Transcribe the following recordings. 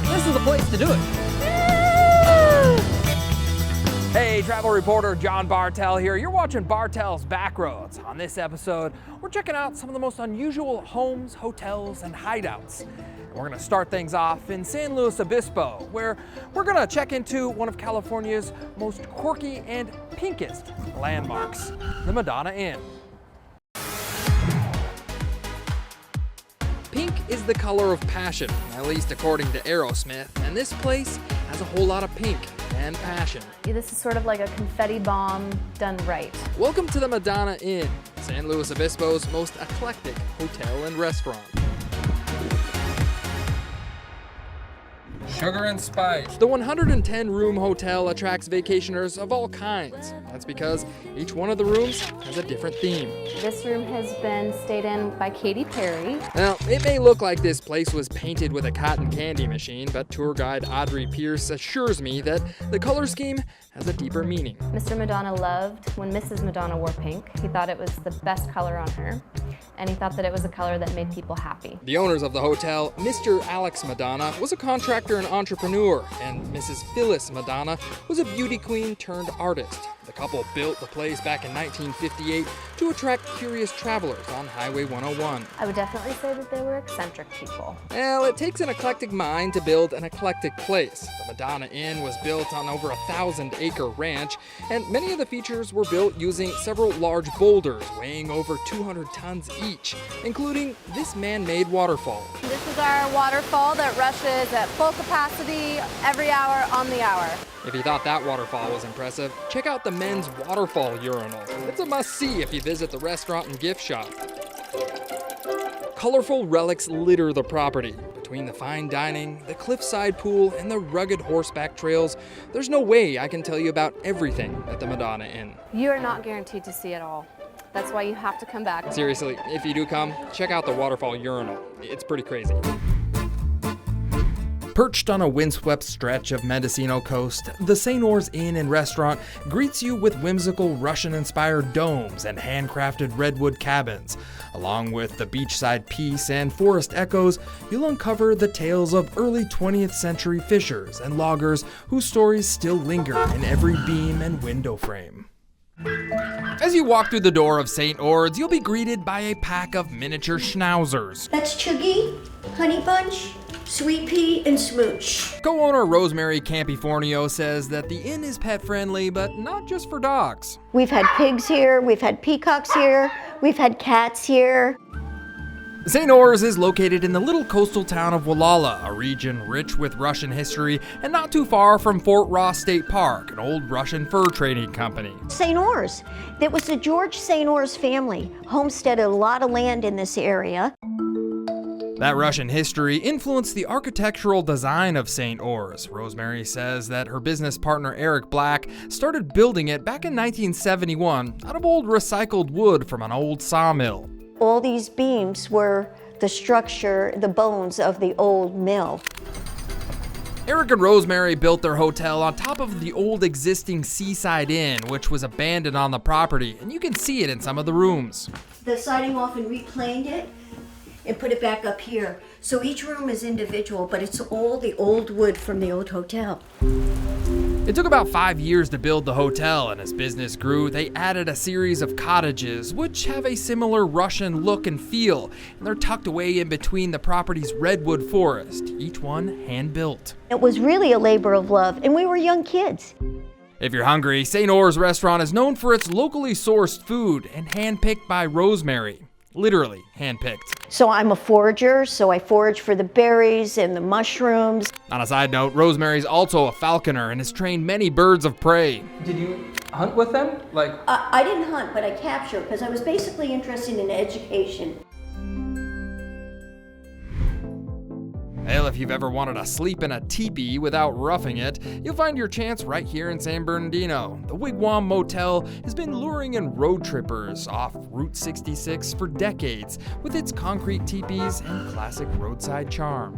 this is the place to do it. Hey, travel reporter John Bartell here. You're watching Bartell's Backroads. On this episode, we're checking out some of the most unusual homes, hotels, and hideouts. And we're gonna start things off in San Luis Obispo, where we're gonna check into one of California's most quirky and pinkest landmarks, the Madonna Inn. Pink is the color of passion, at least according to Aerosmith, and this place has a whole lot of pink and passion. This is sort of like a confetti bomb done right. Welcome to the Madonna Inn, San Luis Obispo's most eclectic hotel and restaurant. Sugar and spice. The 110-room hotel attracts vacationers of all kinds. That's because each one of the rooms has a different theme. This room has been stayed in by Katy Perry. Now, it may look like this place was painted with a cotton candy machine, but tour guide Audrey Pierce assures me that the color scheme has a deeper meaning. Mr. Madonna loved when Mrs. Madonna wore pink. He thought it was the best color on her, and he thought that it was a color that made people happy. The owners of the hotel, Mr. Alex Madonna, was a contractor and entrepreneur, and Mrs. Phyllis Madonna was a beauty queen turned artist. The couple built the place back in 1958 to attract curious travelers on Highway 101. I would definitely say that they were eccentric people. Well, it takes an eclectic mind to build an eclectic place. The Madonna Inn was built on over 1,000-acre ranch, and many of the features were built using several large boulders weighing over 200 tons each, including this man-made waterfall. This is our waterfall that rushes at full capacity every hour on the hour. If you thought that waterfall was impressive, check out the men's waterfall urinal. It's a must-see if you visit the restaurant and gift shop. Colorful relics litter the property. Between the fine dining, the cliffside pool, and the rugged horseback trails, there's no way I can tell you about everything at the Madonna Inn. You are not guaranteed to see it all. That's why you have to come back. Seriously, if you do come, check out the waterfall urinal. It's pretty crazy. Perched on a windswept stretch of Mendocino coast, the St. Orres Inn and Restaurant greets you with whimsical Russian-inspired domes and handcrafted redwood cabins. Along with the beachside peace and forest echoes, you'll uncover the tales of early 20th century fishers and loggers whose stories still linger in every beam and window frame. As you walk through the door of St. Orres, you'll be greeted by a pack of miniature schnauzers. That's Chuggy, Honey Bunch, Sweet Pea, and Smooch. Co-owner Rosemary Campifornio says that the inn is pet-friendly, but not just for dogs. We've had pigs here, we've had peacocks here, we've had cats here. St. Orres is located in the little coastal town of Wallala, a region rich with Russian history and not too far from Fort Ross State Park, an old Russian fur trading company. St. Orres, that was the George St. Orres family, homesteaded a lot of land in this area. That Russian history influenced the architectural design of St. Orres. Rosemary says that her business partner Eric Black started building it back in 1971 out of old recycled wood from an old sawmill. All these beams were the structure, the bones of the old mill. Eric and Rosemary built their hotel on top of the old existing Seaside Inn, which was abandoned on the property, and you can see it in some of the rooms. The siding off and replaned it and put it back up here. So each room is individual, but it's all the old wood from the old hotel. It took about 5 years to build the hotel, and as business grew, they added a series of cottages, which have a similar Russian look and feel, and they're tucked away in between the property's redwood forest, each one hand-built. It was really a labor of love, and we were young kids. If you're hungry, St. Orres Restaurant is known for its locally sourced food and handpicked by Rosemary. Literally handpicked. So I'm a forager, so I forage for the berries and the mushrooms. On a side note, Rosemary's also a falconer and has trained many birds of prey. Did you hunt with them? I didn't hunt, but I captured because I was basically interested in education. Well, if you've ever wanted to sleep in a teepee without roughing it, you'll find your chance right here in San Bernardino. The Wigwam Motel has been luring in road trippers off Route 66 for decades with its concrete teepees and classic roadside charm.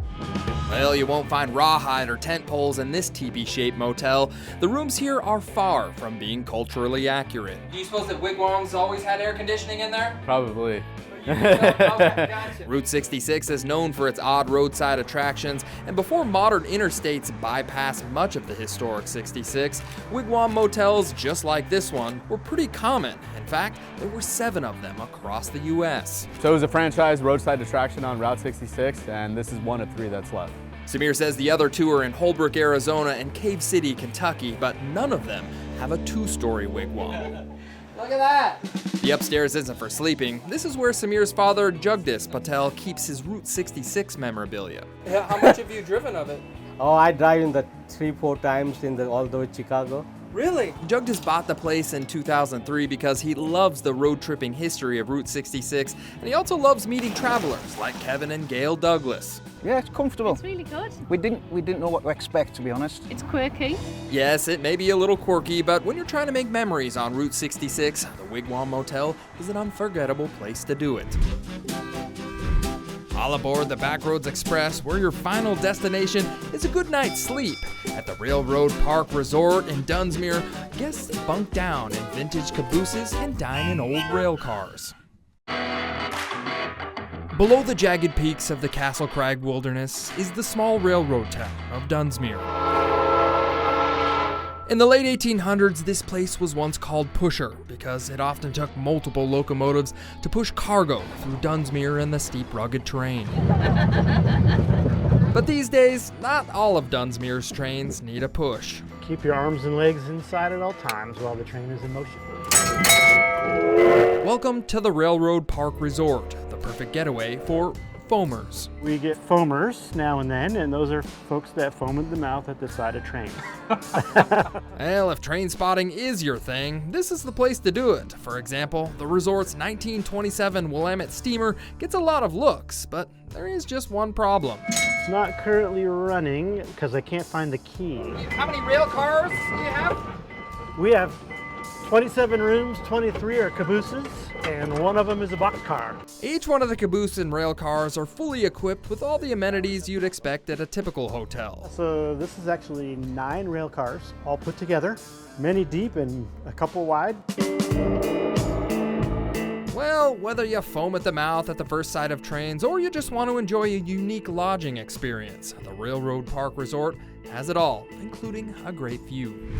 Well, you won't find rawhide or tent poles in this teepee-shaped motel. The rooms here are far from being culturally accurate. Do you suppose that Wigwams always had air conditioning in there? Probably. Okay, gotcha. Route 66 is known for its odd roadside attractions, and before modern interstates bypassed much of the historic 66, wigwam motels just like this one were pretty common. In fact, there were 7 of them across the U.S. So it was a franchise roadside attraction on Route 66, and this is one of 3 that's left. Samir says the other 2 are in Holbrook, Arizona and Cave City, Kentucky, but none of them have a 2-story wigwam. Look at that! The upstairs isn't for sleeping. This is where Samir's father, Jagdish Patel, keeps his Route 66 memorabilia. How much have you driven of it? Oh, I drive in the 3-4 times all the way to Chicago. Really? Jagdish bought the place in 2003 because he loves the road tripping history of Route 66, and he also loves meeting travelers like Kevin and Gail Douglas. Yeah, it's comfortable. It's really good. We didn't know what to expect, to be honest. It's quirky. Yes, it may be a little quirky, but when you're trying to make memories on Route 66, the Wigwam Motel is an unforgettable place to do it. All aboard the Backroads Express, where your final destination is a good night's sleep. At the Railroad Park Resort in Dunsmuir, guests bunk down in vintage cabooses and dine in old rail cars. Below the jagged peaks of the Castle Crag Wilderness is the small railroad town of Dunsmuir. In the late 1800s, this place was once called Pusher because it often took multiple locomotives to push cargo through Dunsmuir and the steep, rugged terrain. But these days, not all of Dunsmuir's trains need a push. Keep your arms and legs inside at all times while the train is in motion. Welcome to the Railroad Park Resort, the perfect getaway for foamers. We get foamers now and then, and those are folks that foam at the mouth at the side of trains. Well, if train spotting is your thing, this is the place to do it. For example, the resort's 1927 Willamette steamer gets a lot of looks, but there is just one problem. It's not currently running because I can't find the key. How many rail cars do you have? We have 27 rooms, 23 are cabooses, and one of them is a boxcar. Each one of the caboose and rail cars are fully equipped with all the amenities you'd expect at a typical hotel. So this is actually 9 rail cars, all put together, many deep and a couple wide. Well, whether you foam at the mouth at the first sight of trains or you just want to enjoy a unique lodging experience, the Railroad Park Resort has it all, including a great view.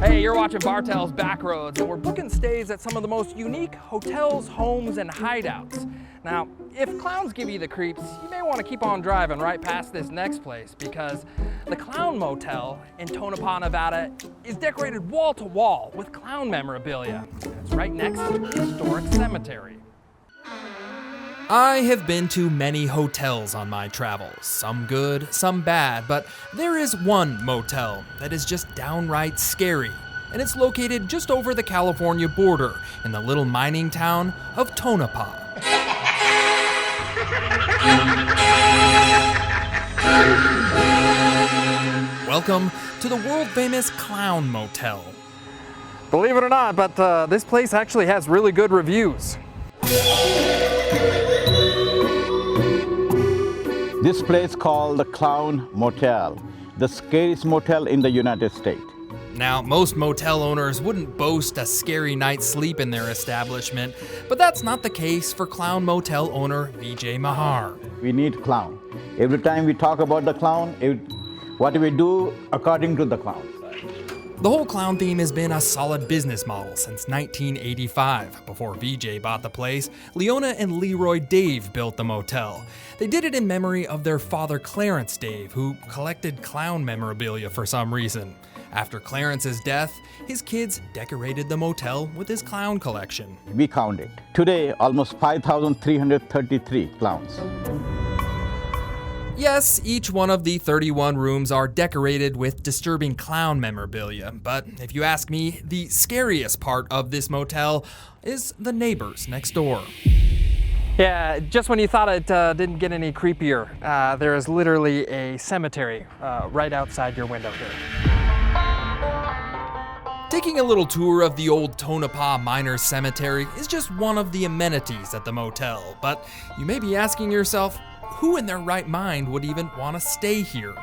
Hey, you're watching Bartell's Backroads, and we're booking stays at some of the most unique hotels, homes, and hideouts. Now, if clowns give you the creeps, you may want to keep on driving right past this next place, because the Clown Motel in Tonopah, Nevada is decorated wall to wall with clown memorabilia. It's right next to the historic cemetery. I have been to many hotels on my travels, some good, some bad, but there is one motel that is just downright scary, and it's located just over the California border in the little mining town of Tonopah. Welcome to the world-famous Clown Motel. Believe it or not, but this place actually has really good reviews. This place called the Clown Motel, the scariest motel in the United States. Now, most motel owners wouldn't boast a scary night's sleep in their establishment, but that's not the case for Clown Motel owner Vijay Mahar. We need clown. Every time we talk about the clown, what do we do according to the clown? The whole clown theme has been a solid business model since 1985. Before Vijay bought the place, Leona and Leroy Dave built the motel. They did it in memory of their father Clarence Dave, who collected clown memorabilia for some reason. After Clarence's death, his kids decorated the motel with his clown collection. We counted. Today, almost 5,333 clowns. Yes, each one of the 31 rooms are decorated with disturbing clown memorabilia, but if you ask me, the scariest part of this motel is the neighbors next door. Yeah, just when you thought it didn't get any creepier, there is literally a cemetery right outside your window here. Taking a little tour of the old Tonopah Miners Cemetery is just one of the amenities at the motel, but you may be asking yourself, who in their right mind would even want to stay here?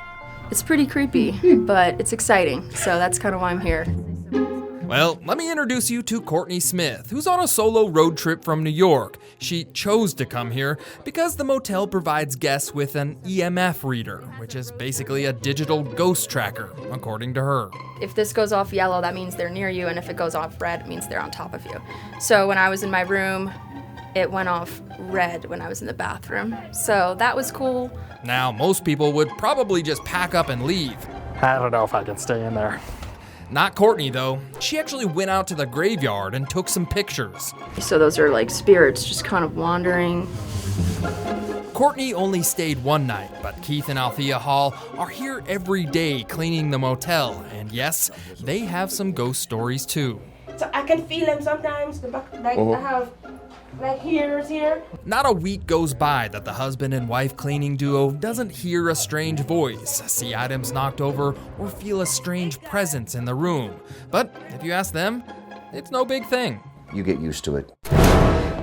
It's pretty creepy, but it's exciting, so that's kind of why I'm here. Well, let me introduce you to Courtney Smith, who's on a solo road trip from New York. She chose to come here because the motel provides guests with an EMF reader, which is basically a digital ghost tracker, according to her. If this goes off yellow, that means they're near you, and if it goes off red, it means they're on top of you. So when I was in my room, it went off red when I was in the bathroom. So that was cool. Now, most people would probably just pack up and leave. I don't know if I can stay in there. Not Courtney, though. She actually went out to the graveyard and took some pictures. So those are like spirits just kind of wandering. Courtney only stayed one night, but Keith and Althea Hall are here every day cleaning the motel. And yes, they have some ghost stories too. So I can feel them sometimes, I have like here. Not a week goes by that the husband and wife cleaning duo doesn't hear a strange voice, see items knocked over, or feel a strange presence in the room. But if you ask them, it's no big thing. You get used to it.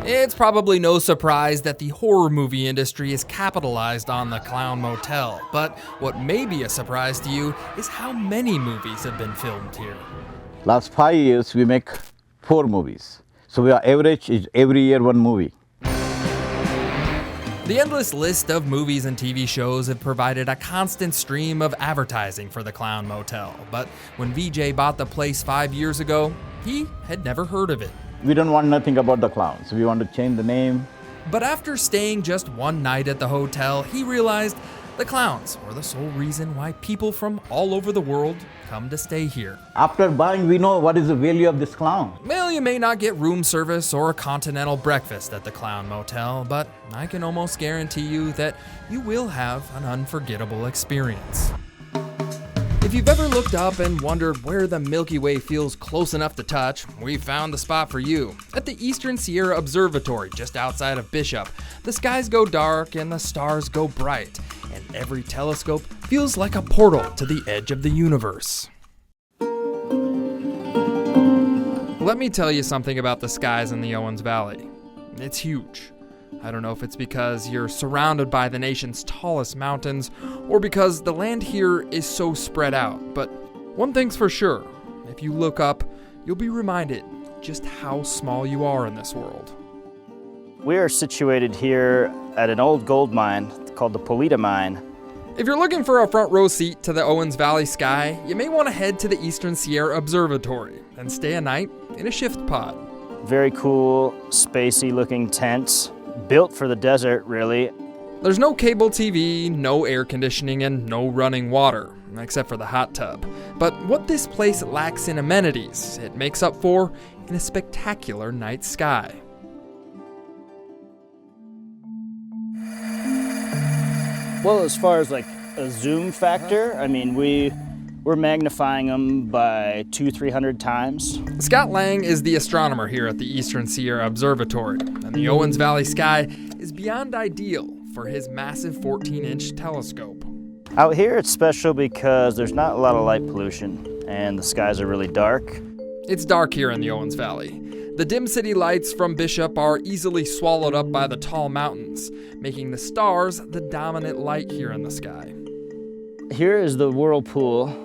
It's probably no surprise that the horror movie industry is capitalized on the Clown Motel, but what may be a surprise to you is how many movies have been filmed here. Last 5 years, we make 4 movies. So our average is every year 1 movie. The endless list of movies and TV shows have provided a constant stream of advertising for the Clown Motel. But when VJ bought the place 5 years ago, he had never heard of it. We don't want nothing about the clowns. We want to change the name. But after staying just one night at the hotel, he realized the clowns were the sole reason why people from all over the world come to stay here. After buying, we know what is the value of this clown. Well, you may not get room service or a continental breakfast at the Clown Motel, but I can almost guarantee you that you will have an unforgettable experience. If you've ever looked up and wondered where the Milky Way feels close enough to touch, we found the spot for you. At the Eastern Sierra Observatory, just outside of Bishop, the skies go dark and the stars go bright, and every telescope feels like a portal to the edge of the universe. Let me tell you something about the skies in the Owens Valley. It's huge. I don't know if it's because you're surrounded by the nation's tallest mountains or because the land here is so spread out, but one thing's for sure, if you look up, you'll be reminded just how small you are in this world. We are situated here at an old gold mine called the Polita Mine. If you're looking for a front row seat to the Owens Valley sky, you may want to head to the Eastern Sierra Observatory and stay a night in a shift pod. Very cool, spacey looking tent. Built for the desert, really. There's no cable TV, no air conditioning, and no running water, except for the hot tub. But what this place lacks in amenities, it makes up for in a spectacular night sky. Well, as far as like a zoom factor, I mean, we're magnifying them by 200-300 times. Scott Lang is the astronomer here at the Eastern Sierra Observatory, and the Owens Valley sky is beyond ideal for his massive 14-inch telescope. Out here it's special because there's not a lot of light pollution and the skies are really dark. It's dark here in the Owens Valley. The dim city lights from Bishop are easily swallowed up by the tall mountains, making the stars the dominant light here in the sky. Here is the whirlpool.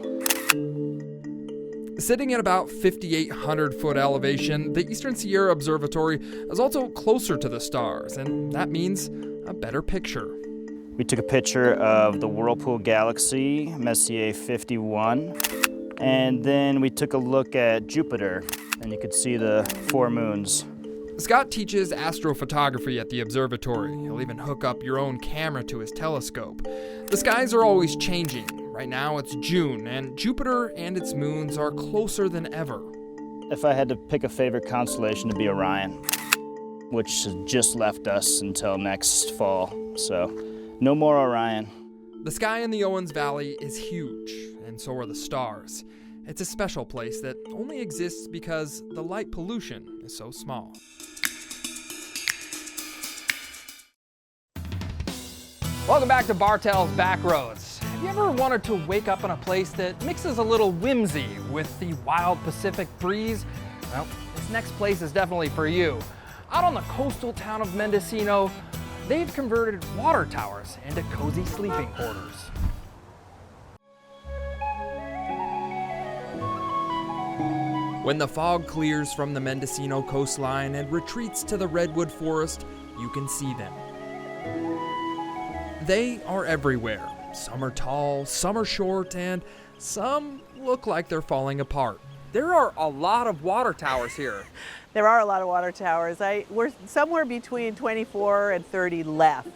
Sitting at about 5,800 foot elevation, the Eastern Sierra Observatory is also closer to the stars, and that means a better picture. We took a picture of the Whirlpool Galaxy, Messier 51, and then we took a look at Jupiter, and you could see the 4 moons. Scott teaches astrophotography at the observatory. He'll even hook up your own camera to his telescope. The skies are always changing. Right now it's June, and Jupiter and its moons are closer than ever. If I had to pick a favorite constellation, it'd be Orion, which has just left us until next fall, so no more Orion. The sky in the Owens Valley is huge, and so are the stars. It's a special place that only exists because the light pollution is so small. Welcome back to Bartell's Backroads. Have you ever wanted to wake up in a place that mixes a little whimsy with the wild Pacific breeze? Well, this next place is definitely for you. Out on the coastal town of Mendocino, they've converted water towers into cozy sleeping quarters. When the fog clears from the Mendocino coastline and retreats to the redwood forest, you can see them. They are everywhere. Some are tall, some are short, and some look like they're falling apart. There are a lot of water towers here. There are a lot of water towers. We're somewhere between 24 and 30 left.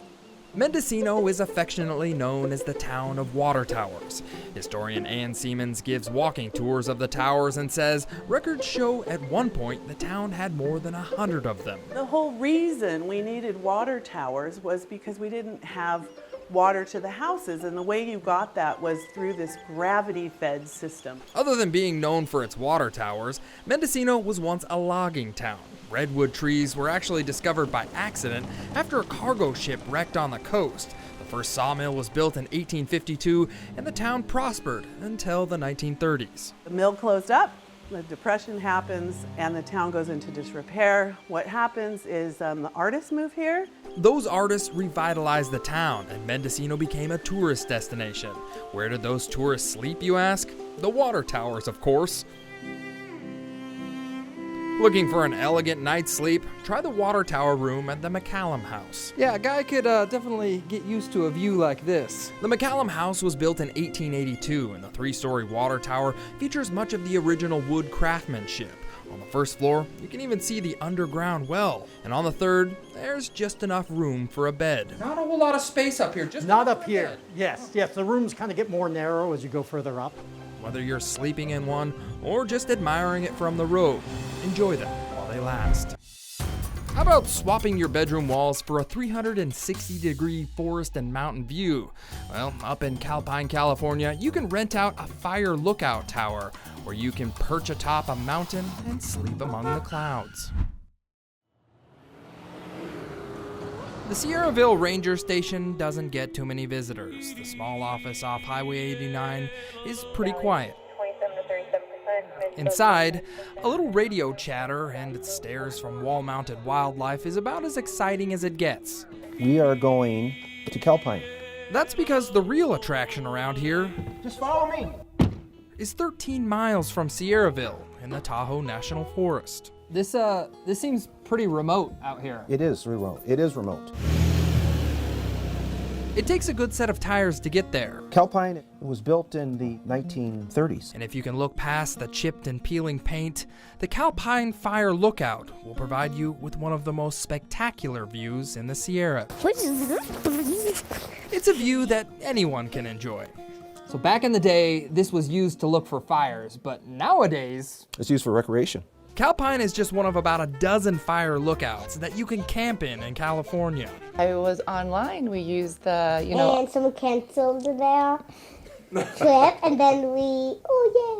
Mendocino is affectionately known as the town of water towers. Historian Ann Siemens gives walking tours of the towers and says records show at one point the town had more than 100 of them. The whole reason we needed water towers was because we didn't have water to the houses, and the way you got that was through this gravity-fed system. Other than being known for its water towers, Mendocino was once a logging town. Redwood trees were actually discovered by accident after a cargo ship wrecked on the coast. The first sawmill was built in 1852, and the town prospered until the 1930s. The mill closed up, the Depression happens, and the town goes into disrepair. What happens is the artists move here. Those artists revitalized the town, and Mendocino became a tourist destination. Where did those tourists sleep, you ask? The water towers, of course. Looking for an elegant night's sleep? Try the water tower room at the McCallum House. Yeah, a guy could definitely get used to a view like this. The McCallum House was built in 1882, and the 3-story water tower features much of the original wood craftsmanship. On the first floor, you can even see the underground well, and on the third, there's just enough room for a bed. Not a whole lot of space up here. Just Not up here. Yes, the rooms kind of get more narrow as you go further up. Whether you're sleeping in one or just admiring it from the road, enjoy them while they last. How about swapping your bedroom walls for a 360-degree forest and mountain view? Well, up in Calpine, California, you can rent out a fire lookout tower, where you can perch atop a mountain and sleep among the clouds. The Sierraville Ranger Station doesn't get too many visitors. The small office off Highway 89 is pretty quiet. Inside, a little radio chatter and stares from wall-mounted wildlife is about as exciting as it gets. We are going to Calpine. That's because the real attraction around here, Just follow me, is 13 miles from Sierraville in the Tahoe National Forest. This seems pretty remote out here. It is remote. It is remote. It takes a good set of tires to get there. Calpine was built in the 1930s. And if you can look past the chipped and peeling paint, the Calpine Fire Lookout will provide you with one of the most spectacular views in the Sierra. It's a view that anyone can enjoy. So back in the day, this was used to look for fires, but nowadays... It's used for recreation. Calpine is just one of about a dozen fire lookouts that you can camp in California. I was online. We used the, And someone canceled their trip, and then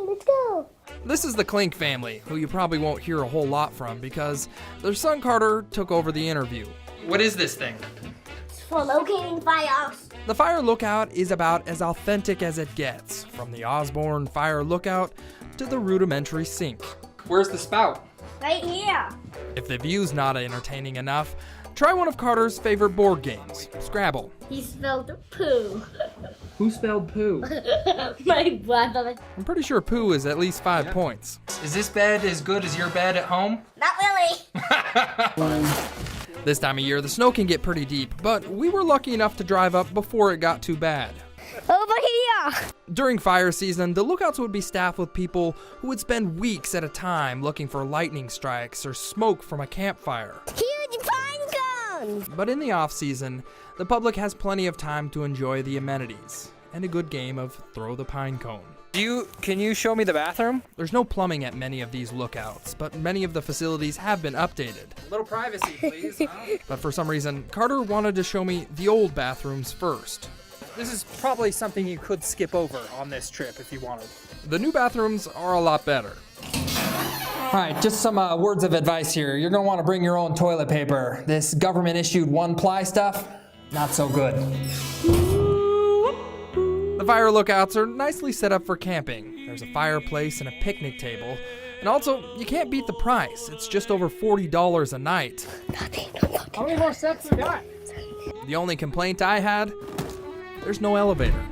let's go. This is the Klink family, who you probably won't hear a whole lot from because their son Carter took over the interview. What is this thing? It's for locating fires. The Fire Lookout is about as authentic as it gets, from the Osborne Fire Lookout to the rudimentary sink. Where's the spout? Right here. If the view's not entertaining enough, try one of Carter's favorite board games, Scrabble. He spelled poo. Who spelled poo? My brother. I'm pretty sure poo is at least 5 points. Is this bed as good as your bed at home? Not really. This time of year, the snow can get pretty deep, but we were lucky enough to drive up before it got too bad. Over here. During fire season, the lookouts would be staffed with people who would spend weeks at a time looking for lightning strikes or smoke from a campfire. Huge pine cones. But in the off-season, the public has plenty of time to enjoy the amenities and a good game of throw the pine cone. Can you show me the bathroom? There's no plumbing at many of these lookouts, but many of the facilities have been updated. A little privacy, please. Huh? But for some reason, Carter wanted to show me the old bathrooms first. This is probably something you could skip over on this trip if you wanted. The new bathrooms are a lot better. All right, just some words of advice here. You're gonna wanna bring your own toilet paper. This government-issued one-ply stuff, not so good. The fire lookouts are nicely set up for camping. There's a fireplace and a picnic table. And also, you can't beat the price. It's just over $40 a night. How many more steps we got? The only complaint I had, there's no elevator.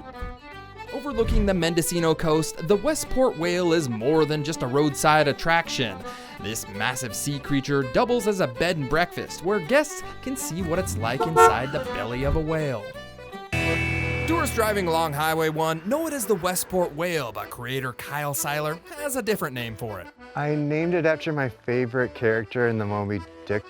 Overlooking the Mendocino coast, the Westport Whale is more than just a roadside attraction. This massive sea creature doubles as a bed and breakfast where guests can see what it's like inside the belly of a whale. Tourists driving along Highway 1 know it as the Westport Whale, but creator Kyle Seiler has a different name for it. I named it after my favorite character in the Moby Dick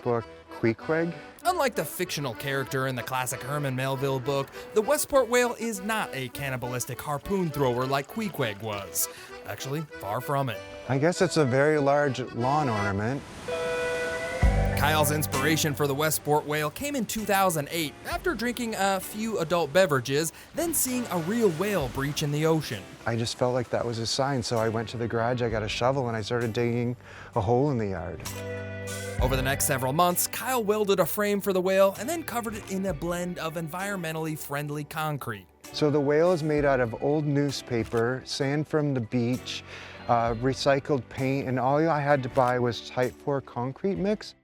book, Queequeg. Unlike the fictional character in the classic Herman Melville book, the Westport Whale is not a cannibalistic harpoon thrower like Queequeg was. Actually, far from it. I guess it's a very large lawn ornament. Kyle's inspiration for the Westport Whale came in 2008 after drinking a few adult beverages, then seeing a real whale breach in the ocean. I just felt like that was a sign, so I went to the garage, I got a shovel, and I started digging a hole in the yard. Over the next several months, Kyle welded a frame for the whale and then covered it in a blend of environmentally friendly concrete. So the whale is made out of old newspaper, sand from the beach, recycled paint, and all I had to buy was Type 4 concrete mix.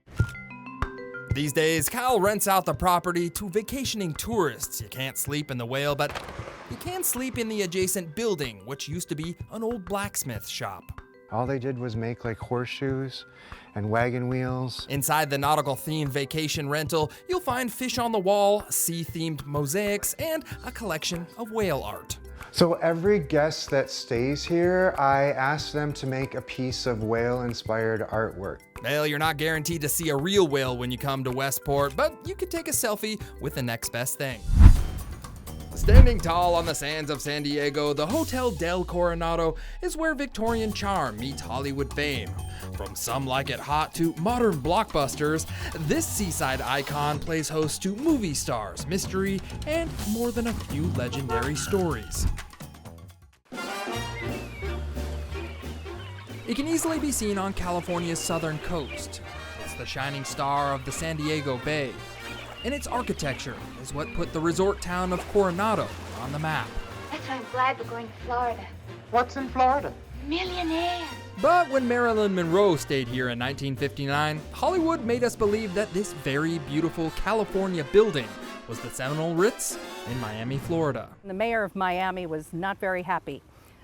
These days, Kyle rents out the property to vacationing tourists. You can't sleep in the whale, but you can sleep in the adjacent building, which used to be an old blacksmith shop. All they did was make like horseshoes and wagon wheels. Inside the nautical-themed vacation rental, you'll find fish on the wall, sea-themed mosaics, and a collection of whale art. So every guest that stays here, I ask them to make a piece of whale-inspired artwork. Well, you're not guaranteed to see a real whale when you come to Westport, but you could take a selfie with the next best thing. Standing tall on the sands of San Diego, the Hotel del Coronado is where Victorian charm meets Hollywood fame. From Some Like It Hot to modern blockbusters, this seaside icon plays host to movie stars, mystery, and more than a few legendary stories. It can easily be seen on California's southern coast. It's the shining star of the San Diego Bay. And its architecture is what put the resort town of Coronado on the map. That's why I'm glad we're going to Florida. What's in Florida? Millionaires. But when Marilyn Monroe stayed here in 1959, Hollywood made us believe that this very beautiful California building was the Seminole Ritz in Miami, Florida. The mayor of Miami was not very happy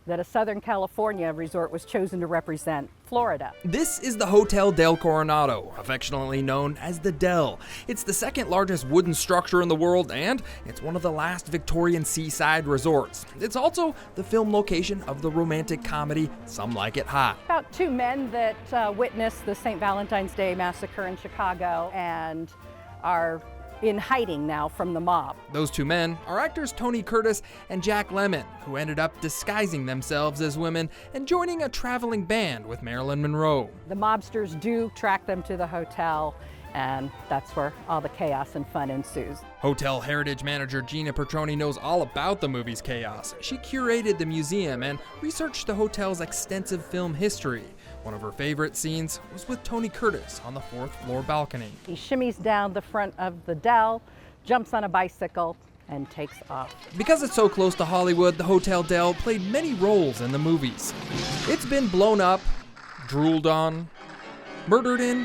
that a Southern California resort was chosen to represent Florida. This is the Hotel del Coronado, affectionately known as the Del. It's the second largest wooden structure in the world, and it's one of the last Victorian seaside resorts. It's also the film location of the romantic comedy Some Like It Hot. About two men that witnessed the St. Valentine's Day massacre in Chicago and are in hiding now from the mob. Those two men are actors Tony Curtis and Jack Lemmon, who ended up disguising themselves as women and joining a traveling band with Marilyn Monroe. The mobsters do track them to the hotel, and that's where all the chaos and fun ensues. Hotel Heritage Manager Gina Petroni knows all about the movie's chaos. She curated the museum and researched the hotel's extensive film history. One of her favorite scenes was with Tony Curtis on the 4th floor balcony. He shimmies down the front of the Del, jumps on a bicycle, and takes off. Because it's so close to Hollywood, the Hotel Del played many roles in the movies. It's been blown up, drooled on, murdered in,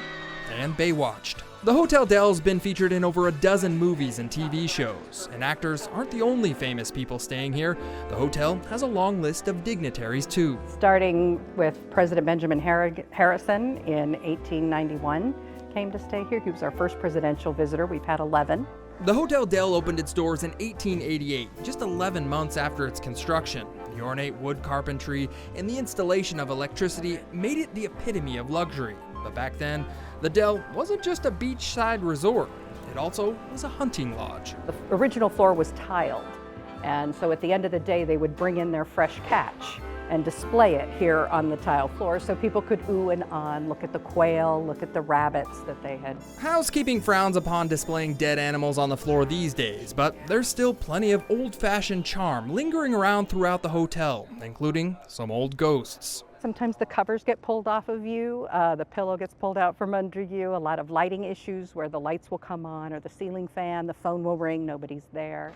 and Baywatched. The Hotel Del's been featured in over a dozen movies and TV shows, and actors aren't the only famous people staying here. The hotel has a long list of dignitaries too. Starting with President Benjamin Harrison in 1891, came to stay here. He was our first presidential visitor. We've had 11. The Hotel Del opened its doors in 1888, just 11 months after its construction. The ornate wood carpentry and the installation of electricity made it the epitome of luxury. But back then, the Del wasn't just a beachside resort. It also was a hunting lodge. The original floor was tiled, and so at the end of the day, they would bring in their fresh catch and display it here on the tile floor so people could ooh and on, look at the quail, look at the rabbits that they had. Housekeeping frowns upon displaying dead animals on the floor these days, but there's still plenty of old-fashioned charm lingering around throughout the hotel, including some old ghosts. Sometimes the covers get pulled off of you, the pillow gets pulled out from under you, a lot of lighting issues where the lights will come on or the ceiling fan, the phone will ring, nobody's there.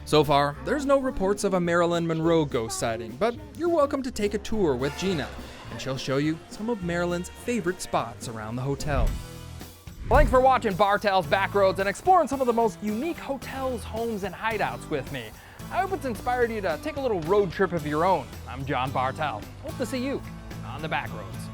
So far, there's no reports of a Marilyn Monroe ghost sighting, but you're welcome to take a tour with Gina, and she'll show you some of Marilyn's favorite spots around the hotel. Thanks for watching Bartell's Backroads and exploring some of the most unique hotels, homes, and hideouts with me. I hope it's inspired you to take a little road trip of your own. I'm John Bartell. Hope to see you on the Backroads.